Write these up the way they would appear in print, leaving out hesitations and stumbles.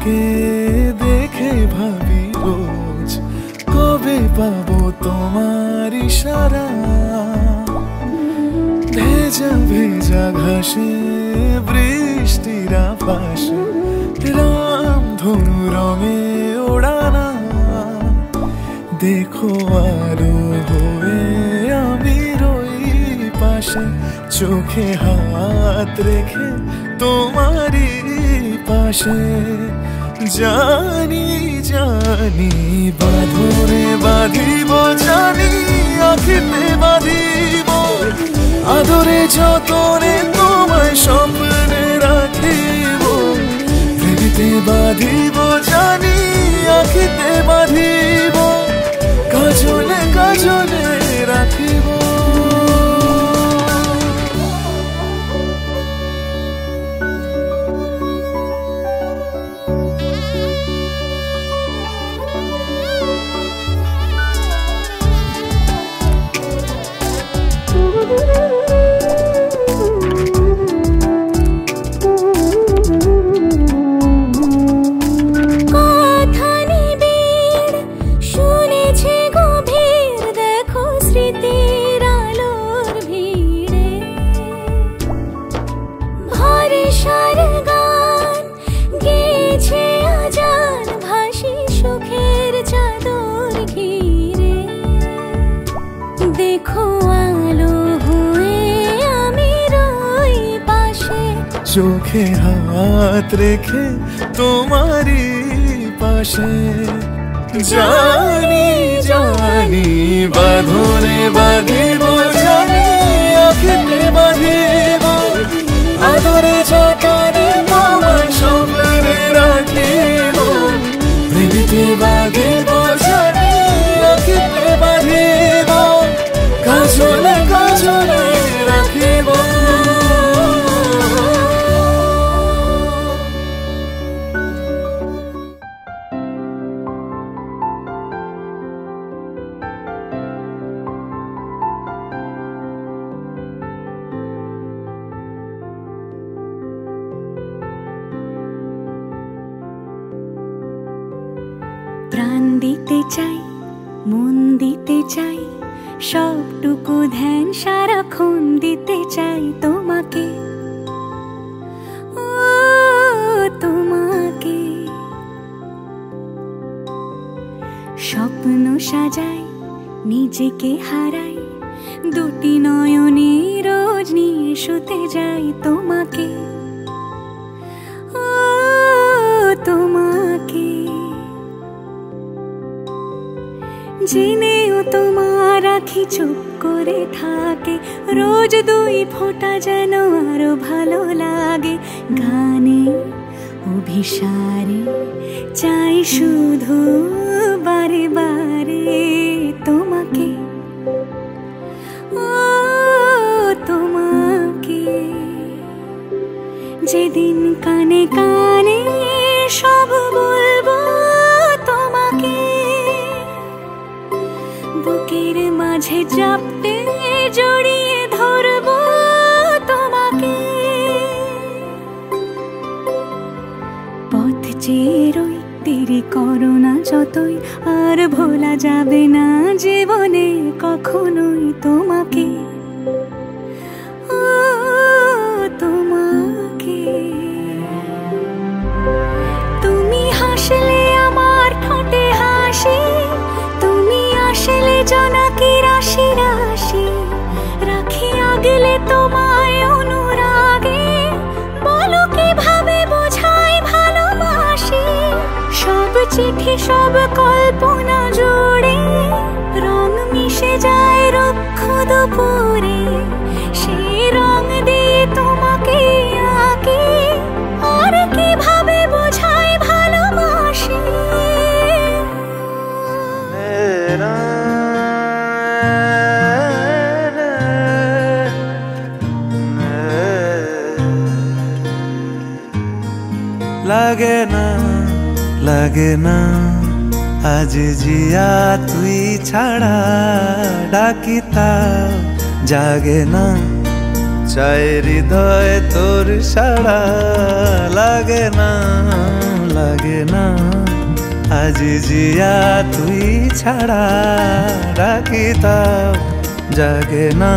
তোমাকে দেখে ভাবি রোজ কবে পাবো তোমার ইশারা। ভেজা ভেজা ঘাসে বৃষ্টির আভাসে রামধনু রঙে ওড়ানা। দেখো আরো হয়ে আমি রই পাশে, চোখে হাত রেখে তোমারই পাশে। জানি জানি বাঁধনে বাঁধিব, জানি আঁখিতে বাঁধিব, আদরে যতনে তোমায় স্বপ্নে রাখিব। হৃদিতে বাঁধিব, জানি আঁখিতে বাঁধিব, কাজলে কাজলে রাখিব। চোখে হাত রেখে তোমারই পাশে। জানি জানি বাঁধনে বাঁধিব, জানি আঁখিতে বাঁধিব, আদরে যতনে তোমায় স্বপ্নে রাখিব। হৃদিতে বাঁধিব, জানি আঁখিতে বাঁধিব, কাজলে কাজলে রাখিব। প্রাণ দিতে চাই, মন দিতে চাই, সবটুকু ধ্যান সারাক্ষণ দিতে চাই তোমাকে, ও তোমাকে। স্বপ্ন সাজাই, নিজেকে হারাই, দুটি নয়নে রোজ নিয়ে শুতে যাই তোমাকে, ও তোমাকে। জেনেও তোমার আখি চুপ করে থাকে, রোজ দুই ফোঁটা যেন আরো ভালো লাগে। গানে অভিসারে চাই শুধু বারে বারে তোমাকে, ও তোমাকে। যেদিন কানে কানে সব বলবো তোমাকে, বুকের মাঝে চাপতে জড়িয়ে ধরবো তোমাকে। পথ চেয়ে রই, দেরি করো না যতই, আর ভোলা যাবে না জীবনে কখনোই তোমাকে, ও তোমাকে। তুমি হাসলে আমার ঠোঁটে হাসি, তুমি আসলে জোনাকি রাশি রাশি, রাখি আগলে তোমায় অনুরাগে, বলো কিভাবে বোঝাই ভালোবাসি। সব চিঠি সব কল্পনা জুড়ে রং মিশে যায় রুক্ষ দুপুরে, সেই রং দিয়ে তোমাকে আঁকি, আর কিভাবে বোঝাই ভালোবাসি। লাগে না লাগে না আজ জিয়া তুই ছাড়া, ডাকি তাও জাগে না চাই হৃদয় তোর সাড়া লাগে না লাগে না আজি জিয়া তুই ছাড়া ডাকি তাও জাগে না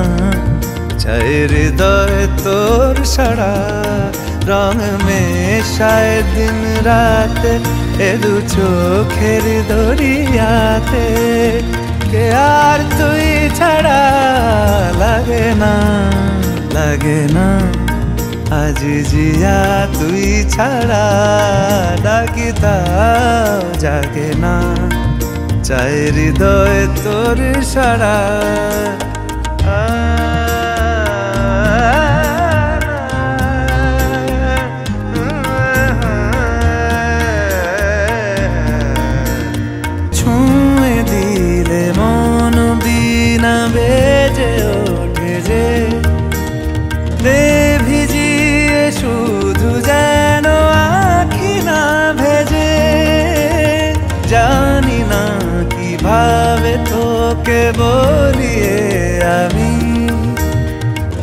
চাই হৃদয় তোর সাড়া রং মেশায় দিন রাত এ দু চোখের দরিয়াতে কে আর তুই ছাড়া লাগে না লাগে না আজি জিয়া তুই ছাড়া ডাকি তাও জাগে না চাই হৃদয় তোর সাড়া ছুঁয়ে দিলে মন বিনা বেজে ওঠে যে ভিজিয়ে শুধু যেন আখি না ভেজে জানি না কিভাবে তোকে বলিয়ে আমি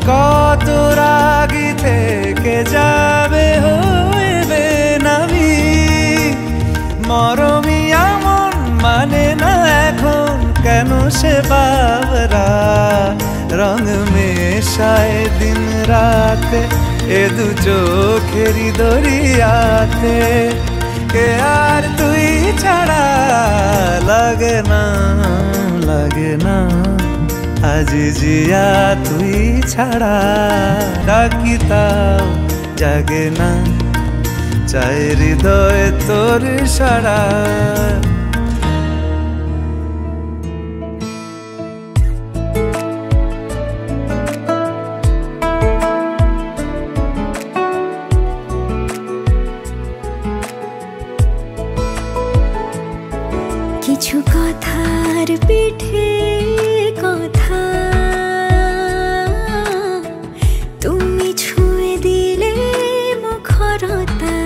কত রাগি থেকে যাবে হইবে নামি মরমিয়া মন মানে না এখন কেন সে বাবরা রং মেশায় দিন রাতে এ দু চোখেরি দরিয়াতে কে আর তুই ছাড়া লাগে না লাগে না আজি জিয়া তুই ছাড়া ডাকি তাও জাগে না চাই হৃদয় তোর সাড়া কিছু কথার পিঠে কথা তুমি ছুঁয়ে দিলে মুখরতা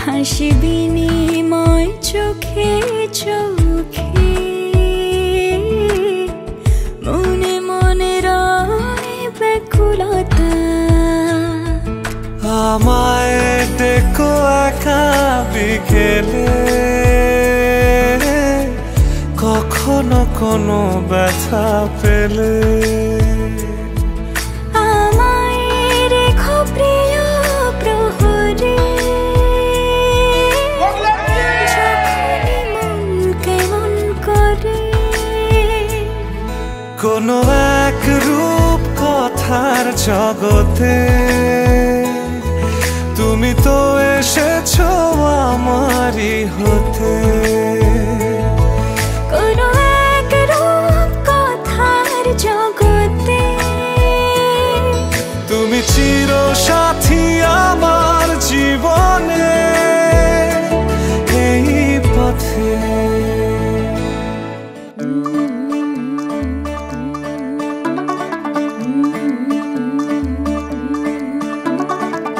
হাসি বিনিময় চোখে চোখে মনে মনে রয় ব্যাকুলতা আমায় দেখো একা বিকেলে কখনো কোনো ব্যথা পেলে আমায় রেখো প্রিয় প্রহরে যখনই মন কেমন করে কোনো এক রূপ কথার জগতে তুমি তো এসেছো আমারই হতে কোনো এক রূপ কথার জগতে তুমি চির সাথী আমার জীবনে এই পথে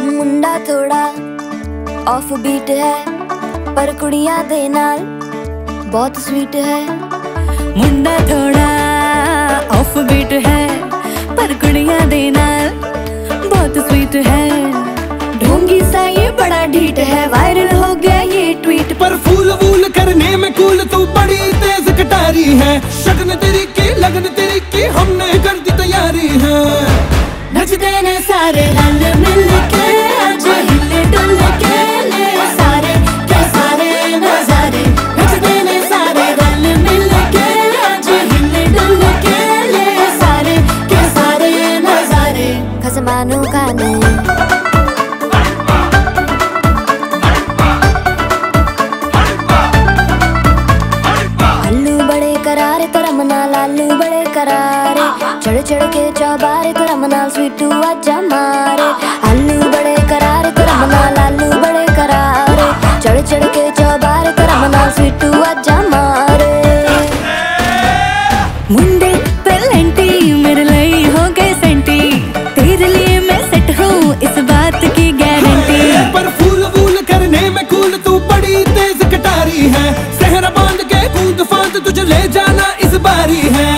मुंडा थोड़ा ऑफ बीट है पर कुड़ियां दे नाल बहुत स्वीट है मुंडा थोड़ा ऑफ बीट है पर कुड़ियां दे नाल बहुत स्वीट है ढोंगी सा ये बड़ा ढीठ है वायरल हो गया ये ट्वीट पर फूल वूल करने में कूल तू बड़ी तेज कटारी है शगन तेरी की लगन तेरी की हमने कर दी तैयारी है नचते ने सारे रल मिल के आज हिले डुल के ले सारे के सारे नजारे नचते ने सारे रल मिल के आज हिले डुल के ले सारे के सारे नजारे खसमानों का नहीं लालू बड़े करारे चढ़ चढ़ के चौबारे तेरा मनाल स्वीटू आजा मारे आलू बड़े करारे तेरा मनाल आलू बड़े करारे चढ़ चढ़ के चौबारे तेरा मनाल स्वीटू आजा मारे मुंडे पेलेंटी मेरे लिए हो गए सेंटी तेरे लिए मैं सेट हूँ इस बात की गारंटी पर फूल वूल करने में कूल तू बड़ी तेज कटारी है सहरा बांध के कूद फांद तुझे ले जाना इस बारी है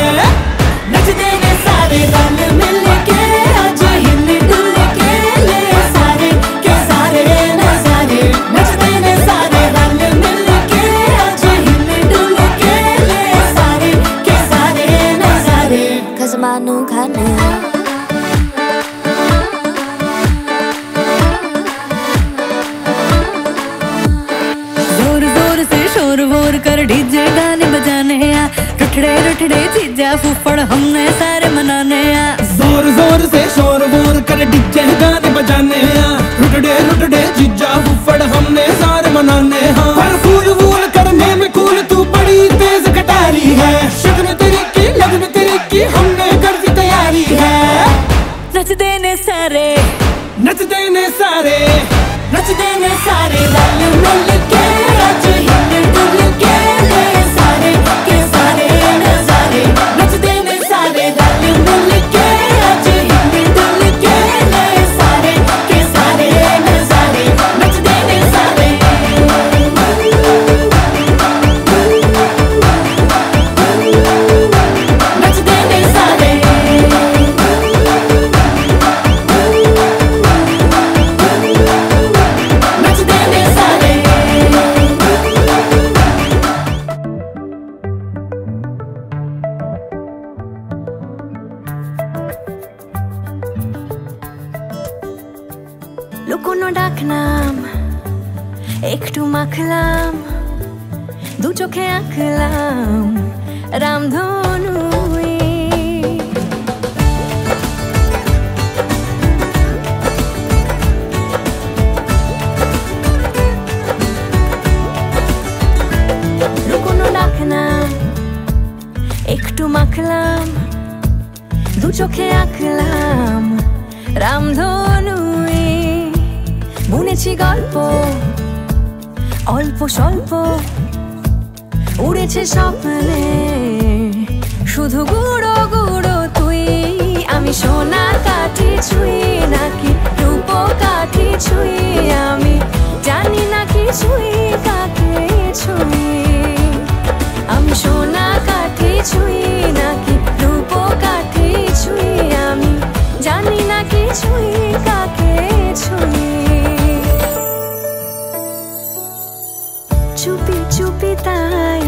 नचते ने सारे रल मिल के शोर वोर कर डीजे गाने बजाने आ, रुठड़े रुठड़े जीजा फूफड़ हमने सारे मनाने आ। जोर जोर से शोर वोर कर डीजे गाने बजाने आ, रुठड़े रुठड़े जीजा फूफड़ हमने सारे मनाने हाँ। पर फूल वूल करने में कूल तू बड़ी तेज कटारी है, शगन तेरी की लगन तेरी की हमने कर दी तैयारी है। नच देने सारे नच देने सारे नच देने सारे रल मिल के आज हिल डुल के ले सारे के सारे नजारे। नच देने सारे रल मिल के आज हिल डुल के ले सारे के सारे नजारे। नच देने सारे नच देने सारे नच देने सारे। লুকোনো ডাকনাম একটু মাখলাম, দু চোখে আঁকলাম রামধনু। লুকোনো ডাকনাম একটু মাখলাম, দু চোখে আঁকলাম রামধনু। বুনেছি গল্প অল্প স্বল্প, উড়েছে স্বপ্নে শুধু গুঁড়ো গুঁড়ো তুই। আমি সোনা কাঠি ছুঁই নাকি রূপ কাঠি ছুঁই, আমি জানি না কি ছুঁই কাকে ছুঁই। আমি সোনা কাঠি ছুঁই নাকি রূপ কাঠি ছুঁই, আমি জানি না কি ছুঁই কাকে ছুঁই। চুপি চুপি তাই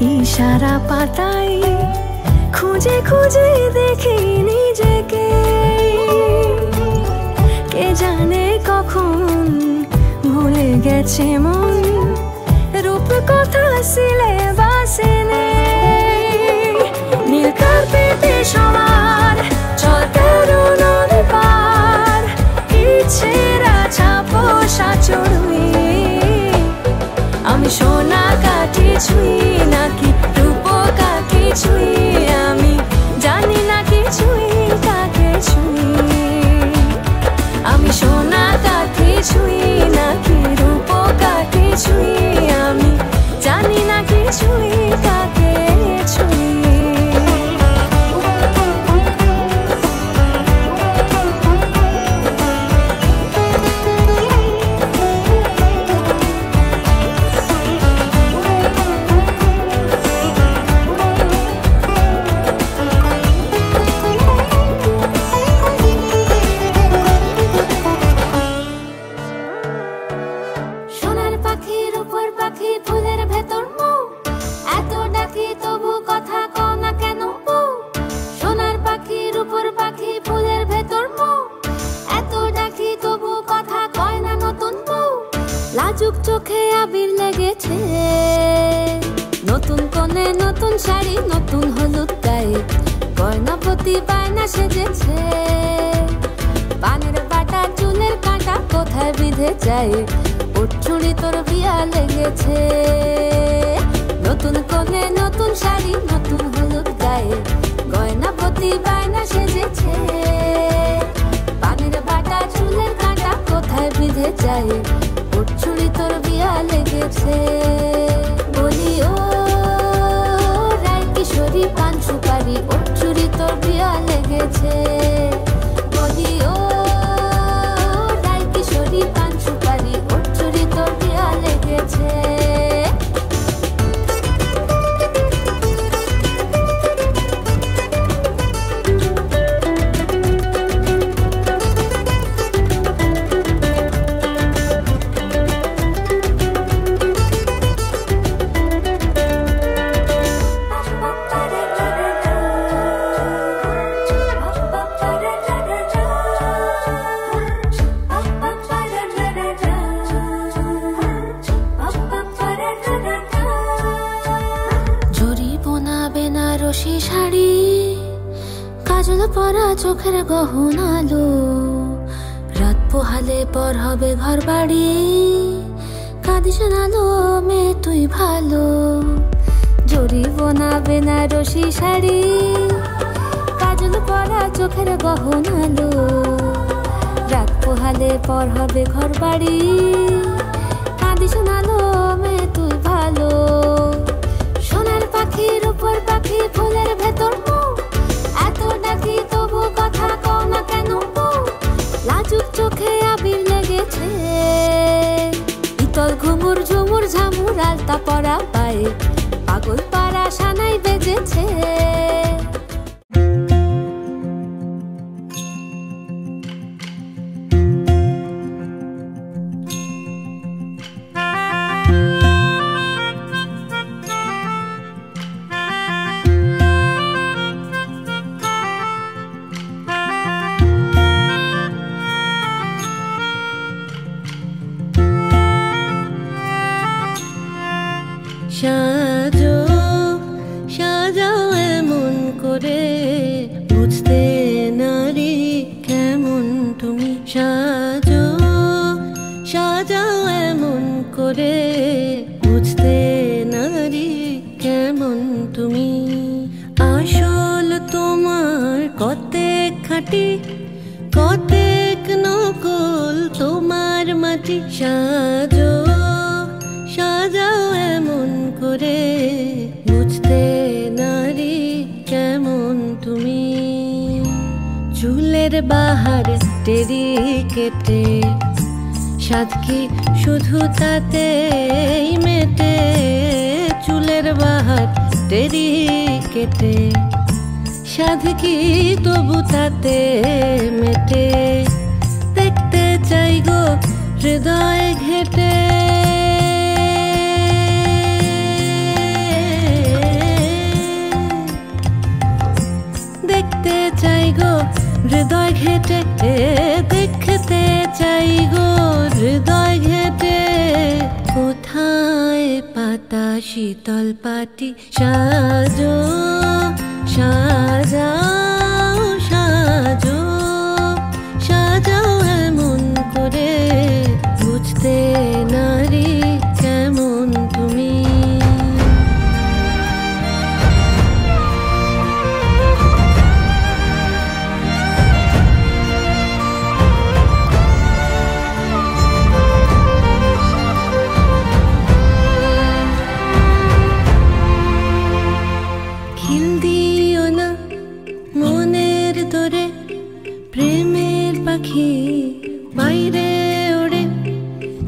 ইশারা পাতাই, খুঁজে খুঁজে দেখি নিজেকে। কে জানে কখন ভুলে গেছে মন, রূপ কথা সিলেবাসে নেই। নীল কার্পেটে সবার চল তেরো নদী পার, ইচ্ছেরা ছাপোষা চড়ুই। আমি সোনা কাঠি ছুঁই নাকি রূপ কাঠি ছুঁই, আমি জানি না কি ছুঁই কাকে ছুঁই। আমি সোনা কাঠি ছুঁই নাকি রূপ কাঠি ছুঁই, আমি জানি না কি ছুঁই কাকে ছুঁই। লাজুক চোখে আবির লেগেছে, নতুন কোণে নতুন শাড়ি নতুন হলুদ গায়ে, গয়নাপতি বায়না সেজেছে। পানের বাটা চুলের কাঁটা কোথায় বিঁধে যায়, ওর চুড়ি তোর বিয়া লেগেছে। নতুন কোণে নতুন শাড়ি নতুন হলুদ গায়ে, গয়নাপতি বায়না সেজেছে। পানের বাটা চুলের কাঁটা কোথায় বিঁধে যায়, ওর চুড়ি তোর বিয়া লেগেছে। বলি ও রায় কিশোরী পান সুপারি, ওর চুড়ি তোর বিয়া লেগেছে। বলি ও রায় কিশোরী পান সুপারি, ওর চুড়ি তোর বিয়া লেগেছে। বেনারসি শাড়ি, কাজল পরা চোখের গহনালো, রাত পোহালে পর হবে ঘর বাড়ি, কাঁদিস না লো মেয়ে তুই ভালো। জরিব না বেনারসি শাড়ি, কাজল পরা চোখের গহনালো, রাত পোহালে পর হবে ঘর বাড়ি, কাঁদিস না লো মেয়ে তুই ভালো। সোনার পাখির উপর পাখি ফুলের ভেতর এত ডাকি তবু কথা কও না কেন? লাজুক চোখে আবির লেগেছে, ইতল ঘুমুর ঝুমুর ঝামুর আলতা পরা পায়ে, পাগল পাড়া সানাই বেজেছে। সাজো সাজাও এমন করে, বুঝতে নারী কেমন তুমি। সাজো সাজাও এমন করে, বুঝতে নারী কেমন তুমি। আসল তোমার কতেক খাঁটি, কতেক নকল তোমার মাটি। সাজো সাজাও এমন করে, বুঝতে নারী কেমন তুমি। চুলের বাহার টেরি কেটে, সাধ কি শুধু তাতেই মেটে। চুলের বাহার টেরি কেটে, সাধ কি তবু তাতে মেটে। দেখতে চাই গো হৃদয় ঘেটে, দেখতে চাই গো হৃদয় ঘেটে, দেখতে চাই গো হৃদয় ঘেটে। কোথায় পাতা শীতল পাটি। সাজো সাজাও সাজো সাজাও এমন করে, বুঝতে নারী কেমন তুমি। বাইরে ওড়ে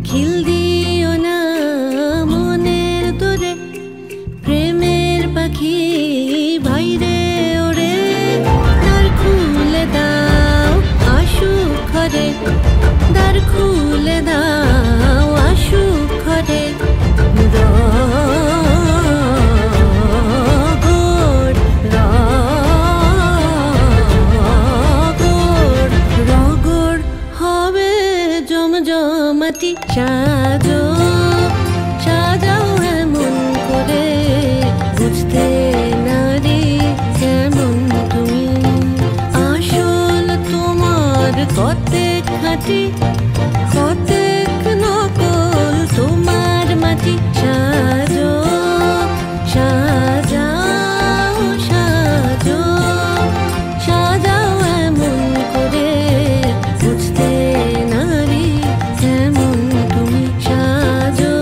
খিল দিও না মনের দোরে, প্রেমের পাখি বাইরে ওড়ে। দ্বার খুলে দাও আসুক ঘরে, দ্বার খুলে দাও আসুক ঘরে। সাজো সাজাও এমন করে, বুঝতে নারী কেমন তুমি। আসল তোমার কতেক খাঁটি, কতেক নকল তোমার মাটি। সাজো সাজাও সাজো সাজাও এমন করে, বুঝতে নারী কেমন তুমি। সাজো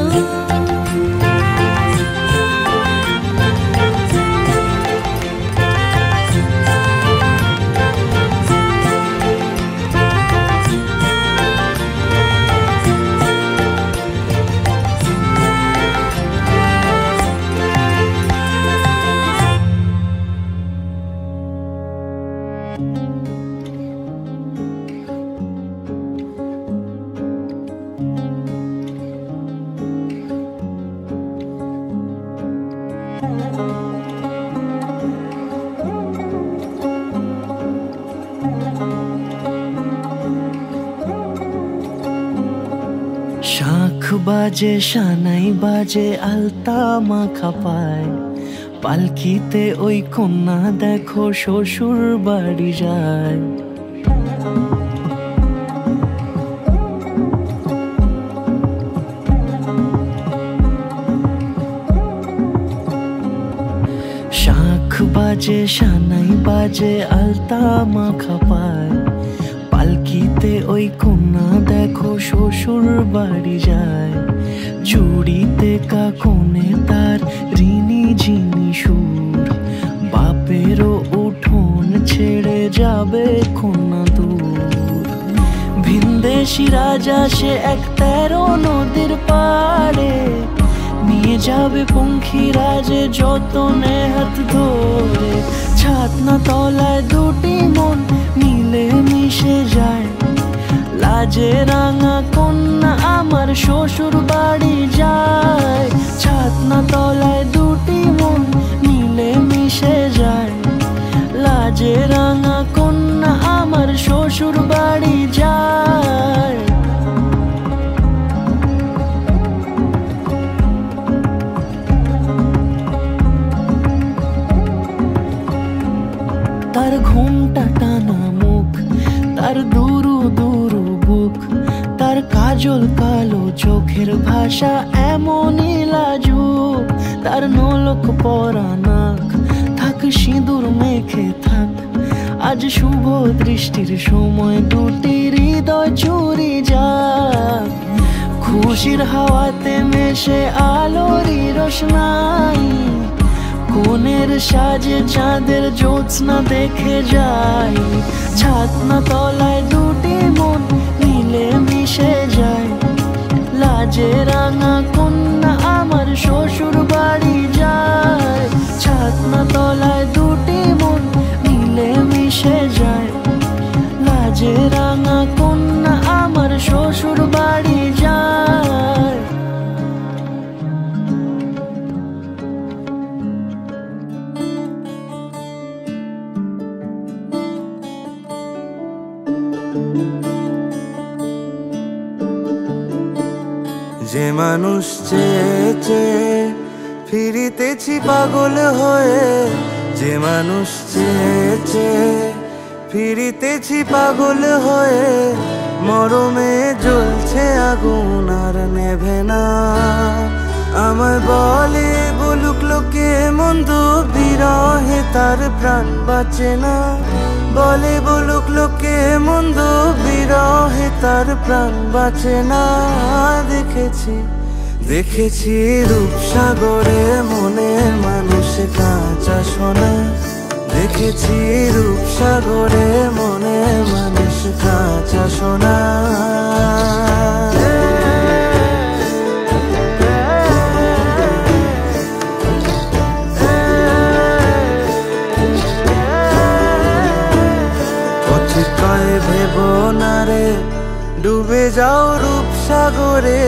শাখ বাজে শানাই বাজে আলতা মাখা পায়, পালকিতে ওই কন্যা দেখো শ্বশুর বাড়ি যায়। শাঁখ বাজে সানাই বাজে আলতা মাখা পায়, পালকিতে ওই কন্যা দেখো শ্বশুর বাড়ি যায়। চুড়িতে কাকনে তার ঋণী ঝিনি সুর, বাপেরও উঠোন ছেড়ে যাবে কন্যা দূর। ভিনদেশি রাজা সে এক 13 নদীর পাড়ে, নিয়ে যাবে পঙ্খিরাজে যতনে হাত ধরে। ছাতনা তলায় দুটি মন মিলে মিশে যায়, লাজে রাঙা কন্যা আমার শ্বশুর বাড়ি যায়। ছাতনা তলায় দুটি মন মিলে মিশে যায়, লাজে রাঙা কন্যা আমার শ্বশুর বাড়ি যায়। তার ঘুমটা টানা মুখ, তার দুরু দুরু বুক, তার কাজল কালো চোখের ভাষা এমনই লাজুক। তার নোলক পরা নাক, থাক সিঁদুর মেখে থাক, আজ শুভ দৃষ্টির সময় দুটি হৃদয় চুরি যাক। খুশির হাওয়াতে মেশে আলোরই রোশনাই, কোণের সাজে চাঁদের জ্যোৎস্না দেখে যাই। ছাতনা তলায় দুটি মন মিলে মিশে যায়, লাজে রাঙা কন্যা আমার শ্বশুর বাড়ি যায়। ছাতনা তলায় দুটি মন মিলে মিশে যায়, লাজে রাঙা কন্যা আমার শ্বশুর বাড়ি যায়। যে মানুষ চেয়ে চেয়ে ফিরিতেছি পাগল হয়ে, যে মানুষ চেয়ে চেয়ে ফিরিতেছি পাগল হয়ে। মরমে জ্বলছে আগুন আর নেভে না, আমায় বলে বলুক লোকে মন্দ, বিরহে তার প্রাণ বাঁচে না। বলে বলুক লোকে মন্দ, বিরহে তার প্রাণ বাঁচে না। দেখেছি দেখেছি রূপসাগরে মনের মানুষ কাঁচা সোনা, দেখেছি রূপসাগরে মনের মানুষ কাঁচা সোনা। পথিকয় ভেবো না রে ডুবে যাও রূপসাগরে,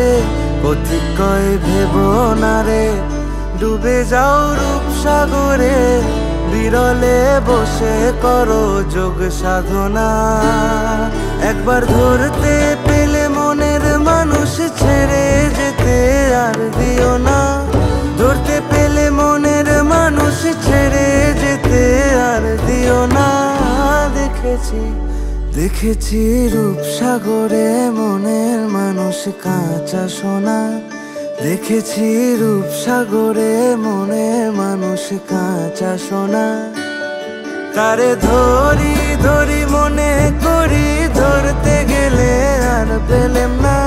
পথিকয় ভেবো না রে ডুবে যাও রূপসাগরে। বিরলে বসে করো যোগ সাধনা, একবার ধরতে পেলে মনের মানুষ ছেড়ে যেতে আর দিও না। ধরতে পেলে মনের মানুষ ছেড়ে যেতে আর দিও না। দেখেছি দেখেছি রূপসাগরে মনের মানুষ কাঁচা সোনা, দেখেছি রূপসাগরে মনের মানুষ কাঁচা সোনা। তারে ধরি ধরি মনে করি, ধরতে গেলে আর পেলেম না।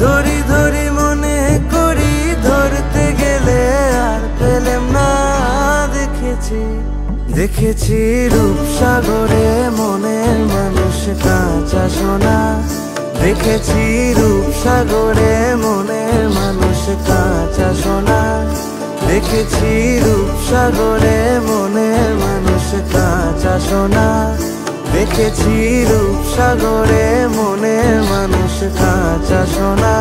ধরি ধরি মনে করি, ধরতে গেলে আর পেলেম না। দেখেছি দেখেছি রূপসাগরে মনের মানুষ কাঁচা সোনা, দেখেছি রূপসাগরে মনের মানুষ কাঁচা সোনা। দেখেছি রূপসাগরে মনের মানুষ কাঁচা সোনা, দেখেছি রূপসাগরে মনের মানুষ কাঁচা সোনা।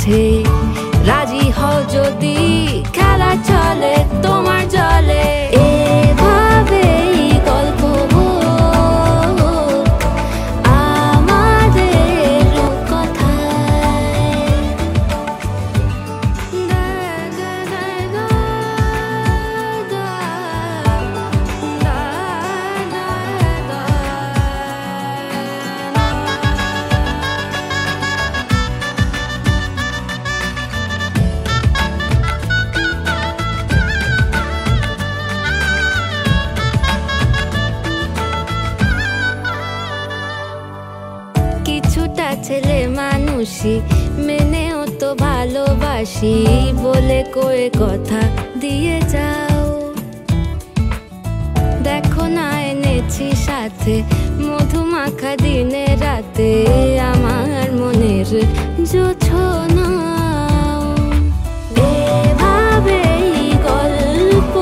কাছে রাজি হও যদি খেলা চলে তোমার জলে এভাবেই গল্প হোক আমাদের কথায় কিছুটা ছেলে মানুষই মেনেও তো ভালোবাসি বলে কয়ে কথা দিয়ে যাও দেখো না এনেছি সাথে মধুমাখা দিনে রাতে আমার মনের জোছনা এভাবেই গল্প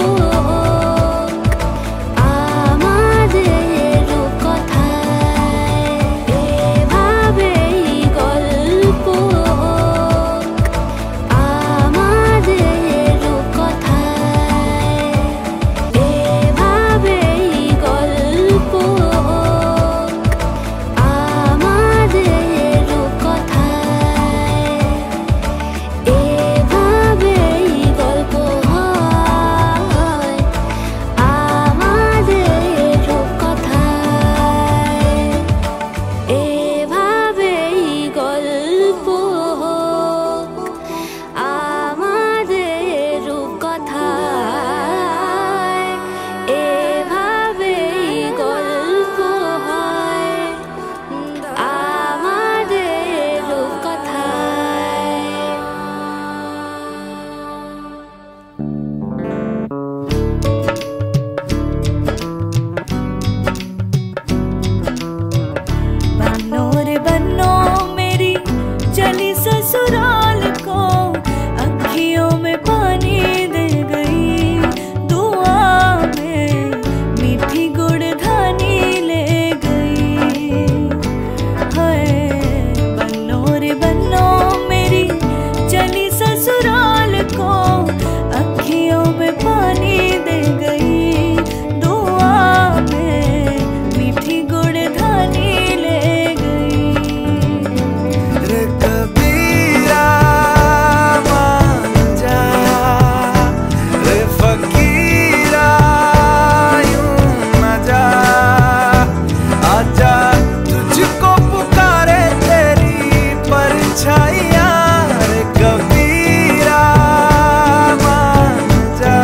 আমাদের কথায় এভাবেই গল্প আমাদের কথায় এভাবেই গল্প আমাদের কথায় এভাবেই গল্প হয় আমাদের কথায় এভাবেই গল্প হোক আমাদের কথায় এভাবেই গল্প হয় আমাদের কথায় बन्नो रे बन्नो मेरी चली ससुराल को अखियों में पानी दे गई दुआ में मीठी गुड़धानी ले गई हाय बन्नो रे बन्नो मेरी चली ससुराल को अखियों में पानी दे गई दुआ में मीठी गुड़धानी ले गई रे कबीरा मान जा रे फकीरा यूं न जा आजा तुझको पुकारे तेरी परछाइयाँ रे कबीरा मान जा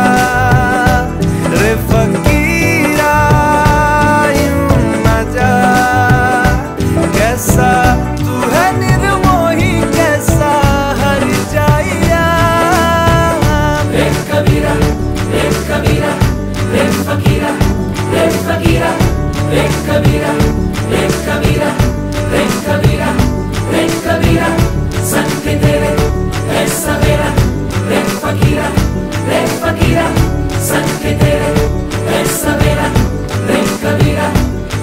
रे फकीरा यूं न जा कैसा तू है निर्मोही कैसा हर जाइया रे कबीरा रे कबीरा रे फकीरा रे फकीरा रे कबीरा रे कबीरा रे कबीरा रे कबीरा संग तेरे ऐसा मेरा रे फकीरा संग तेरे ऐसा मेरा रे कबीरा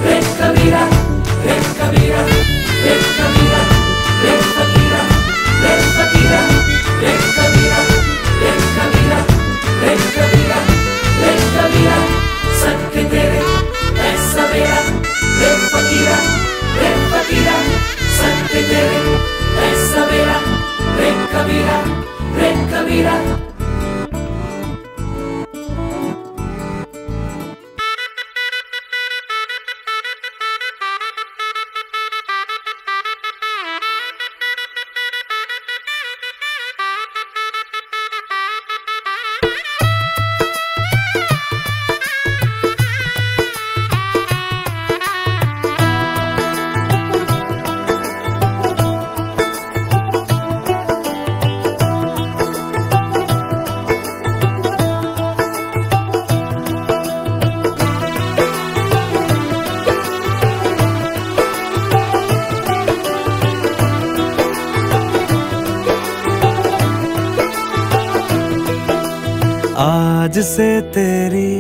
रे कबीरा रे कबीरा रे कबीरा रे फकीरा रे फकीरा रे कबीरा रे कबीरा रे कबीरा रे कबीरा संग तेरे ऐसा मेरा रे फकीरा संग तेरे ऐसा मेरा रे कबीरा रे कबीरा आज से तेरी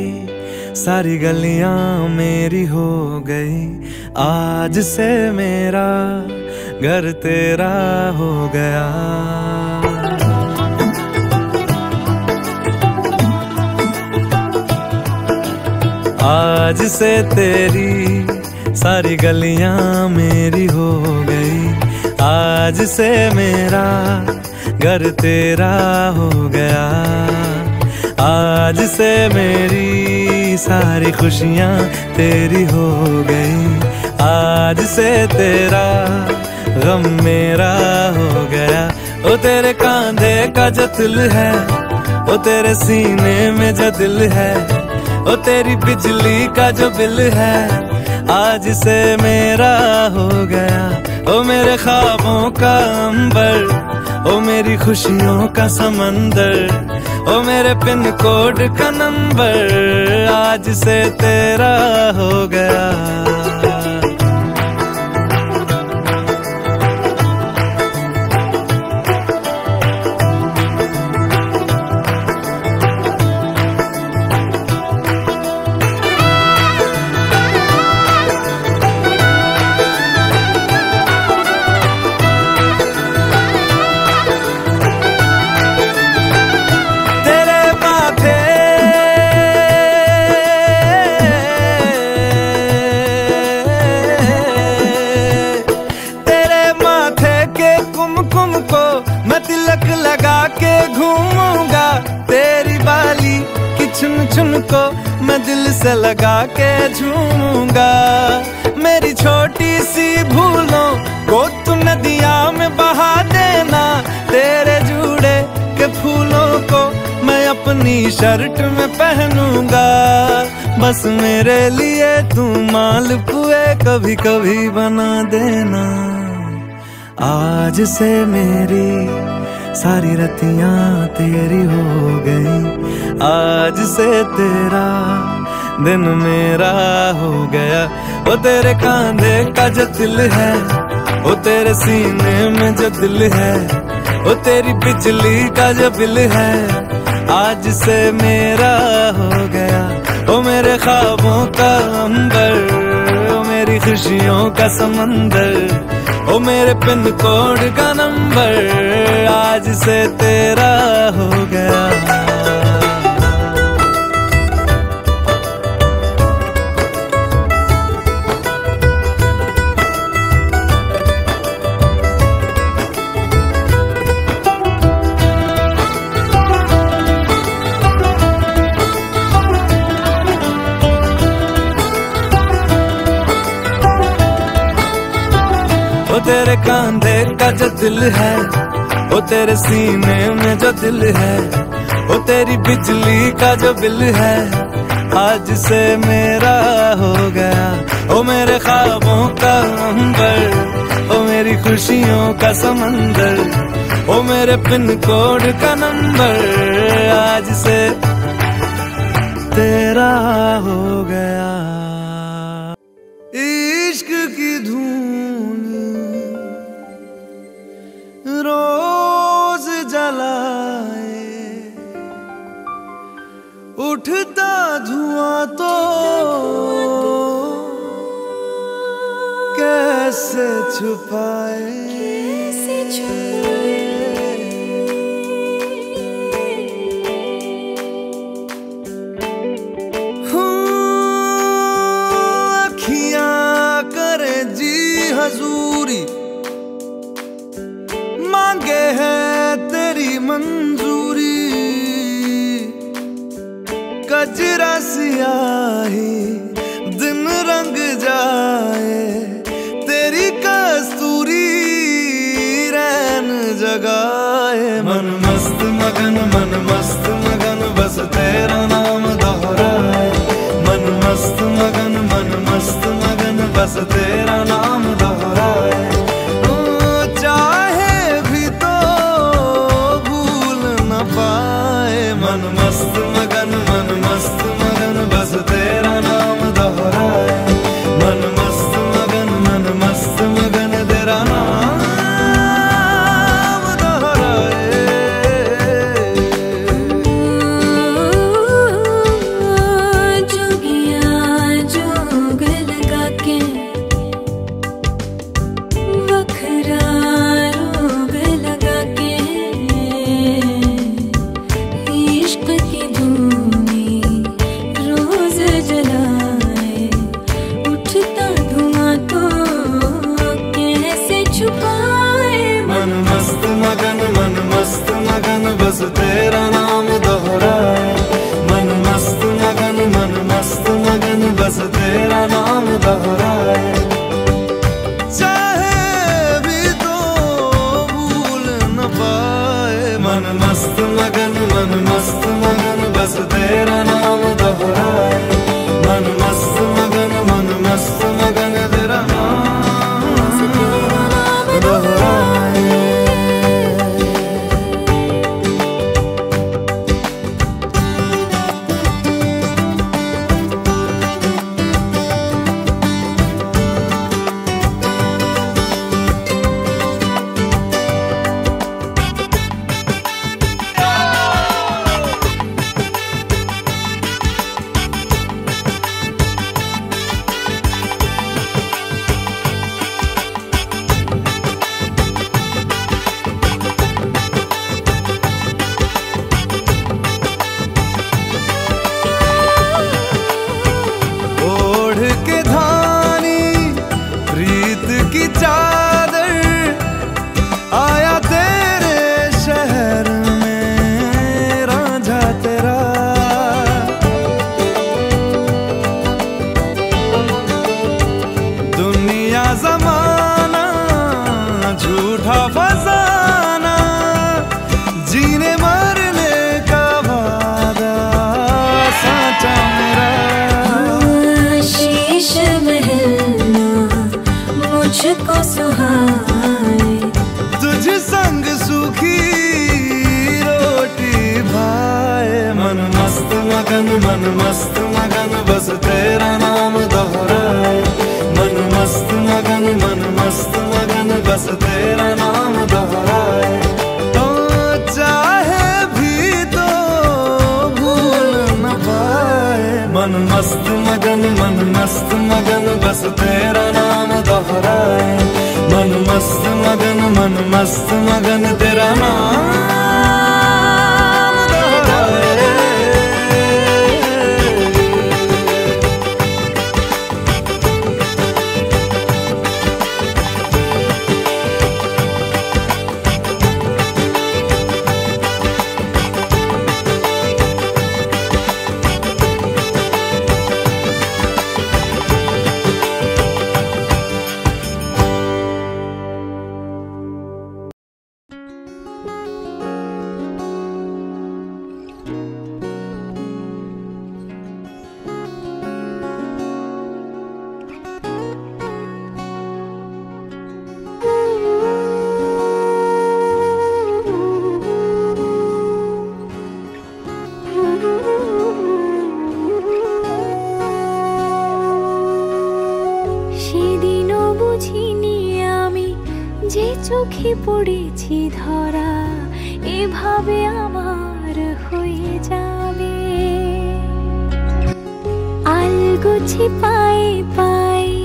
सारी गलियां मेरी हो गई, आज से मेरा घर तेरा हो गया। आज से तेरी सारी गलियां मेरी हो गई। आज से मेरा घर तेरा हो गया। आज से मेरी सारी खुशियां तेरी हो गई। आज से तेरा गम मेरा हो गया। ओ तेरे कांधे का जो दिल है, ओ तेरे सीने में जो दिल है, ओ तेरी बिजली का जो बिल है, आज से मेरा हो गया। ओ मेरे ख्वाबों का अंबर, ओ मेरी खुशियों का समंदर, ओ मेरे पिन कोड का नंबर, आज से तेरा हो गया। तिलक लगा के घूमूंगा, तेरी बाली की चुन चुन को मैं दिल से लगा के झूमूंगा। मेरी छोटी सी भूलों को तू नदिया में बहा देना, तेरे जूड़े के फूलों को मैं अपनी शर्ट में पहनूंगा। बस मेरे लिए तू मालपुए कभी कभी बना देना। आज से मेरी सारी रतियां तेरी हो गई। आज से तेरा दिन मेरा हो गया। ओ तेरे कांधे का जो दिल है, ओ तेरे सीने में जो दिल है, ओ तेरी बिजली का जो बिल है, आज से मेरा हो गया। ओ मेरे ख्वाबों का अंबर, ओ मेरी खुशियों का समंदर, ओ मेरे पिन कोड का नंबर, आज से तेरा हो गया। ओ तेरे कांधे का जो दिल है, ओ तेरे सीने में जो दिल है, ओ तेरी बिजली का जो बिल है, आज से मेरा हो गया। ओ मेरे ख्वाबों का अंबर, ओ मेरी खुशियों का समंदर, ओ मेरे पिन कोड का नंबर, आज से तेरा हो गया। इश्क की धून रोज जलाए, उठता धुआं तो कैसे छुपाए। अखियां करे जी हजूरी, मांगे है तेरी मंजूरी। कजरा सियाही दिन रंग जाए, तेरी कस्तूरी रैन जगाए। मन मस्त मगन, मन मस्त मगन, बस तेरा नाम दोहराए। मन मस्त मगन, मन मस्त मगन, बस तेरा नाम दोहराए। मन मस्त मगन, मन मस्त मगन, बस तेरा नाम दोहराए। मन मस्त मगन, मन मस्त मगन, तेरा नाम दोहराए। जोगिया जोग लगा के वखरा सुहाए। तुझ संग सूखी रोटी भाए, मन मस्त मगन बस तेरा नाम दोहराए। मन मस्त मगन बस तेरा नाम दोहराए। तो चाहे भी तो भूल न पाए। मन मस्त मगन बस तेरा नाम दोहराए। मन मस्त मगन तेरा नाम दोहराए। সেদিনও বুঝিনি আমি যে চোখে পড়েছি ধরা এভাবে আমার হয়ে যাবে। আলগোছে পায়ে পায়ে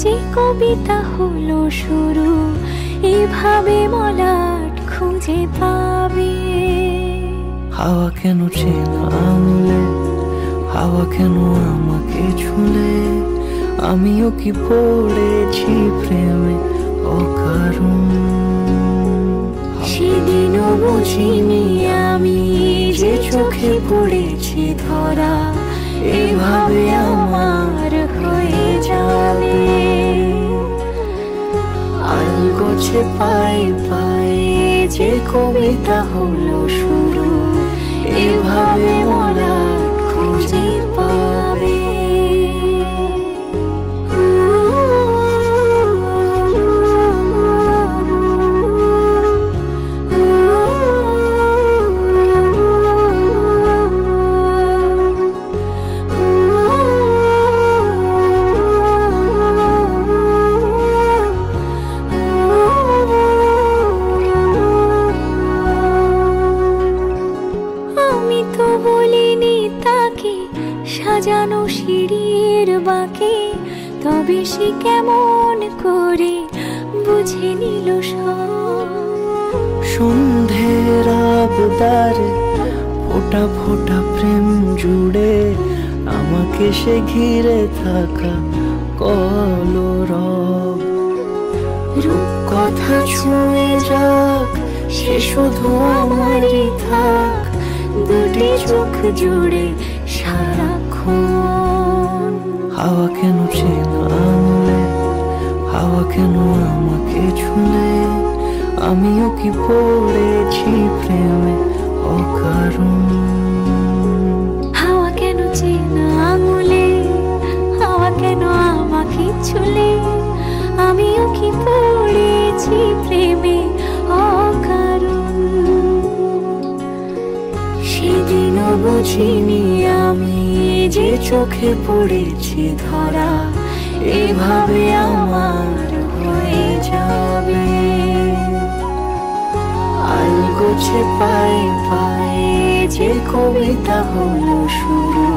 যে কবিতা হলো শুরু এভাবে মলাট খুঁজে পাবে। হাওয়া কেন চেনা আঙুলে, হাওয়া কেন আমাকে ছুলে, আমিও কি পড়েছি প্রেমে অকারণ। সেদিনও বুঝিনি আমি যে চোখে পড়েছি ধরা এভাবে আমার হয়ে যাবে। আলগোছে পায়ে পায়ে যে কবিতা হলো শুরু এভাবে মলাট খুঁজে পাবে। আমি তো বলিনি তাকে সাজানো সিঁড়ির বাঁকে, তবে সে কেমন করে বুঝে নিল সব। সন্ধ্যের আবদারে ফোটা ফোটা প্রেম জুড়ে আমাকে সে ঘিরে থাকা কলরব। রূপকথা ছুঁয়ে যাক সে শুধু আমারই থাক, দুটি চোখ জুড়ে সারাক্ষণ। হাওয়া কেন চেনা আঙুলে, হাওয়া কেন আমাকে ছুলে, আমিও কি পড়েছি প্রেমে অকারণ। হাওয়া কেন চেনা আঙুলে, হাওয়া কেন আমাকে ছুলে, আমিও কি পড়েছি প্রেমে অকারণ। সেদিনও বুঝিনি আমি যে চোখে পড়েছি ধরা এভাবে আমার হয়ে যাবে। আলগোছে পায়ে পায়ে যে কবিতা হলো শুরু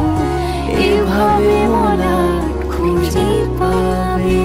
এভাবে মলাট খুঁজে পাবে।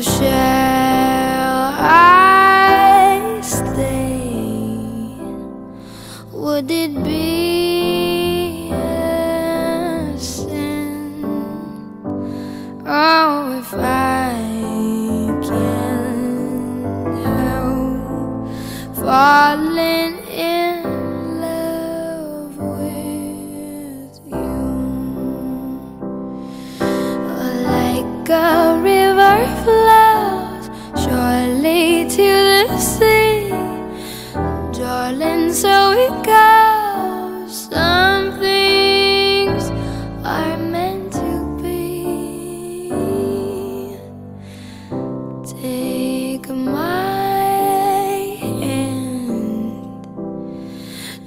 shall I stay? Would it be a sin? Oh, if I can't help falling in love with you, like a river flows surely to the sea, darling, so it goes. Some things are meant to be. Take my hand,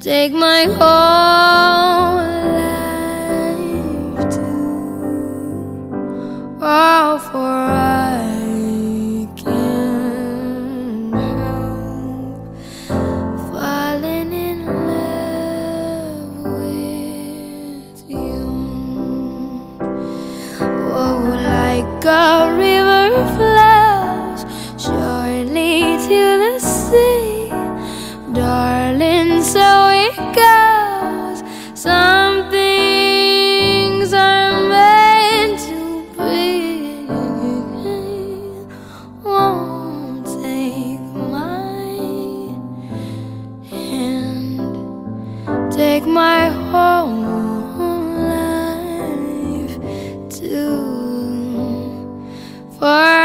take my whole life too. Oh, for I can't help falling in love with you. Oh, like a river flows surely to the sea, darling, so it goes. Some things are meant to be. Won't take my hand, take my whole life too. For